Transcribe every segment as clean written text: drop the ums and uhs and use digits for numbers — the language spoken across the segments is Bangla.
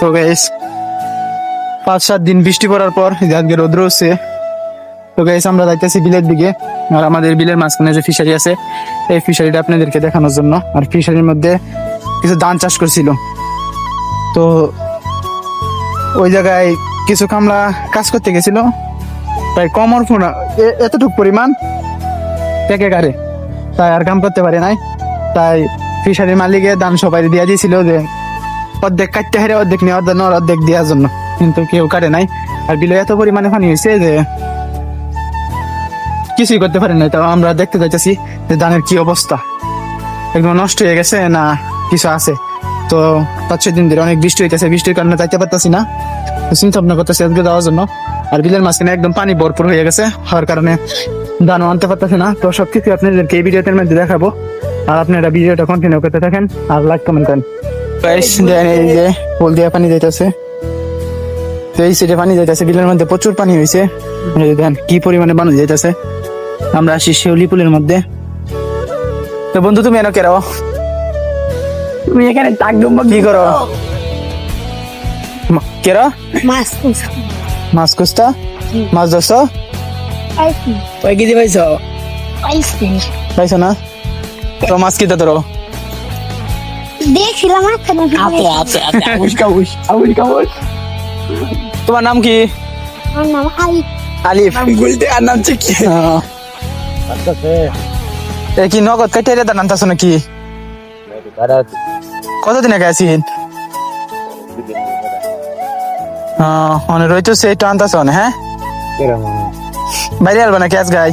তো গাইস 5-7 দিন বৃষ্টি পড়ার পর আজকে রোদ্র হচ্ছে। তো গাইস আমরা যাইতেছি বিলের দিকে, আর আমাদের বিলের মাঝখানে যে ফিশারি আছে এই ফিশারিটা আপনাদেরকে দেখানোর জন্য। আর ফিশারির মধ্যে কিছু ধান চাষ করছিল, তো ওই জায়গায় কিছু কামলা কাজ করতে গেছিল, তাই কমর ফোনা এতটুকু পরিমাণ পেকে গাড়ে, তাই আর কাম করতে পারে নাই। তাই ফিশারির মালিকে দান সবাই দিয়ে দিয়েছিল যে অর্ধেক কাটতে হারে অর্ধেক নিয়ে অর্ধেক দেওয়ার জন্য, কিন্তু কেউ কাটে নাই। আর বিলে এত পরিমাণে পানি হয়েছে যে কিছুই করতে পারে নাই। তাও আমরা দেখতে যাইতেছি যে ধানের কি অবস্থা, একদম নষ্ট হয়ে গেছে না কিছু আছে। তো 5-6 দিন ধরে অনেক বৃষ্টি হইতেছে, বৃষ্টির কারণে যাইতে পারতেছি না, চিন্তা ভাবনা করতেছি আজকে যাওয়ার জন্য। আর বিলের মাঝখানে একদম পানি ভরপুর হয়ে গেছে, হওয়ার কারণে ধানও আনতে পারতেছে না। তো সবকিছু আপনাদেরকে এই ভিডিওতে মধ্যে দেখাবো, আর আপনারা ভিডিওটা কন্টিনিউ করতে থাকেন আর লাইক কমেন্ট করেন। এই যে পোল দিয়ে পানি যাইতেছে, তো এই সাইডে পানি যাইতেছে, বিলের মধ্যে প্রচুর পানি হয়েছে, দেখেন কি পরিমাণে পানি যাইতেছে। আমরা আসি শেউলি পুলের মধ্যে। তো বন্ধু তুমি এনে কেরাও, তুমি এখানে টাক ডুম্বা কি করো? কেরা মাছ মাছ খুঁজতা, মাছ ধরছো? কয় কেজি পাইছো? পাইছো না? তো মাছ কিতা ধরো? দেখছিলাম আপে আপে আপে আউশ কাউশ আউশ কাউশ। তোমার নাম কি? আমার নাম আলিফ। আলিফ। নাম বলতে আর নাম কি? এ কি নগদ কাটে রে দান আনতাছো নাকি? কতদিন আগে আছিস? মানে রইতেছে একটু আনতাছো না? হ্যাঁ, বাইরে আলবা নাকি আজ গাই?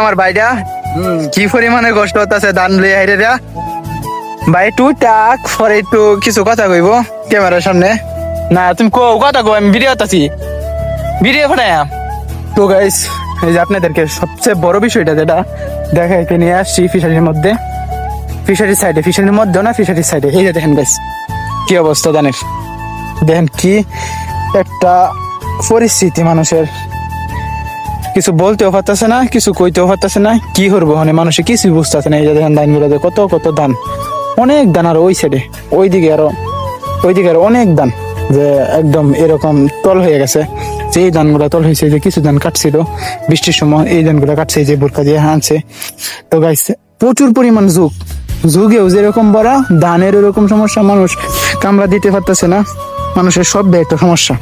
আমার ভাইটা কি পরিমানে কষ্ট হতেছে ধান লইয়া হাইরে রা। ভাই টুকটাক পরে একটু কিছু কথা কইব ক্যামেরার সামনে। না তুমি কথা কো, আমি ভিডিও আছি, ভিডিও ফটাইয়া। তো গাইস এই যে আপনাদেরকে সবচেয়ে বড় বিষয়টা যেটা দেখাইতে নিয়ে আসছি ফিশারির মধ্যে, ফিশারির সাইডে, ফিশারির মধ্যেও না ফিশারির সাইডে। এই যে দেখেন গাইস কি অবস্থা ধানের, দেখেন কি একটা পরিস্থিতি, মানুষের কিছু বলতেও পারতেছে না, কিছু কইতেও পারতেছে না, কি করবো মানে মানুষে কিছু বুঝতেছে না। এই যে দেখেন ধান গুলো কত কত ধান, অনেক ধান, আর ওই সাইডে ওইদিকে আরো অনেক ধান, যে একদম এরকম তল হয়ে গেছে। যে এই ধানগুলা তল হয়েছে, যে কিছু ধান কাটছিল বৃষ্টির সময়, এই ধানগুলা কাটছে, যে বোরকা দিয়ে আনছে। তো গাইস প্রচুর পরিমাণ যুগেও যেরকম বড় ধানের এরকম সমস্যা, মানুষ কামলা দিতে পারতেছে না, মানুষের সব একটা সমস্যা।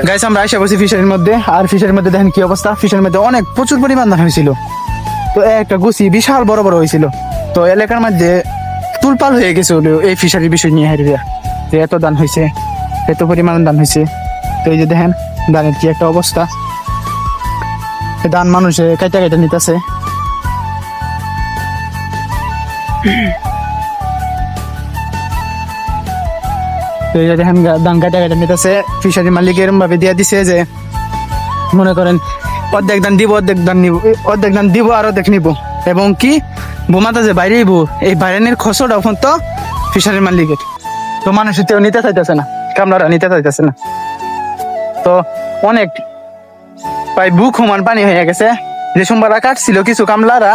গাইস আমরা আশা করছি ফিশারির মধ্যে, আর ফিশারির মধ্যে দেখেন কি অবস্থা। ফিশারির মধ্যে অনেক প্রচুর পরিমাণ ধান হয়েছিল, তো একটা গুছি বিশাল বড় বড় হয়েছিল। তো এলাকার মধ্যে তুলপাল হয়ে গেছে এই ফিশারির বিষয় নিয়ে হারিয়া, যে এত ধান হয়েছে, এত পরিমাণ ধান হয়েছে। তো এই যে দেখেন ধানের কি একটা অবস্থা, ধান মানুষে কাইটা কাইটা নিতেছে। তো এই যে দেখেন ধান কাটা কাটা নিতেছে, ফিশারি মালিক এরম ভাবে দিয়ে দিছে যে মনে করেন অর্ধেক ধান দিব, অর্ধেক ধান নিব, অর্ধেক ধান দিব আর অর্ধেক নিব, এবং কি বোমাটা যে বাইরে এই বাইরের খসড়া এখন তো ফিশারির মালিকের। তো মানুষ নিতে চাইতেছে না, কামলারা নিতে চাইতেছে না। তো অনেক প্রায় বুক সমান পানি হয়ে গেছে। যে সোমবারা কাটছিল কিছু কামলারা,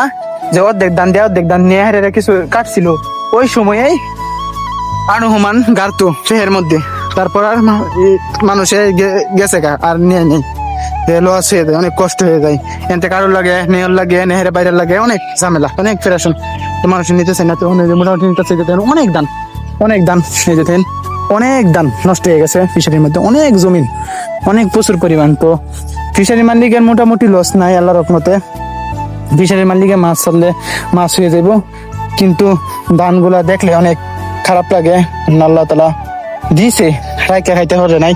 যে অর্ধেক ধান দেয় অর্ধেক ধান নিয়ে হারে কিছু কাটছিল, ওই সময়েই আনুহমান গাড়তো ফেহের মধ্যে। তারপর আর মানুষে গেছে আর নিয়ে নেই, লস হয়ে যায়, অনেক কষ্ট হয়ে যায়। এনতে কারোর লাগে, নেহর লাগে, নেহের বাইরের লাগে, অনেক ঝামেলা, অনেক ফেরাশন। তো মানুষ নিতেছে না, তো মোটামুটি নিতেছে অনেক ধান, অনেক ধান এই যেতেন, অনেক ধান নষ্ট হয়ে গেছে ফিশারির মধ্যে, অনেক জমিন, অনেক প্রচুর পরিমাণ। তো ফিশারি মালিকের মোটামুটি লস নাই আল্লাহর রহমতে। ফিশারি মালিকে মাছ ছাড়লে মাছ হয়ে যাব, কিন্তু ধানগুলা দেখলে অনেক খারাপ লাগে। আল্লাহ তাআলা দিছে, রাইখা খাইতে পারে নাই,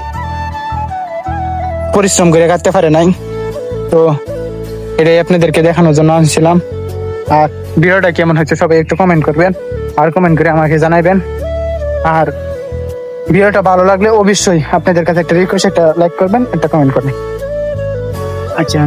পরিশ্রম করে কাটতে পারে নাই। তো এটাই আপনাদেরকে দেখানোর জন্য আনছিলাম। আর ভিডিওটা কেমন হচ্ছে সবাই একটু কমেন্ট করবেন, আর কমেন্ট করে আমাকে জানাবেন। আর ভিডিওটা ভালো লাগলে অবশ্যই আপনাদের কাছে একটা রিকোয়েস্ট, একটা লাইক করবেন, একটা কমেন্ট করবেন। আচ্ছা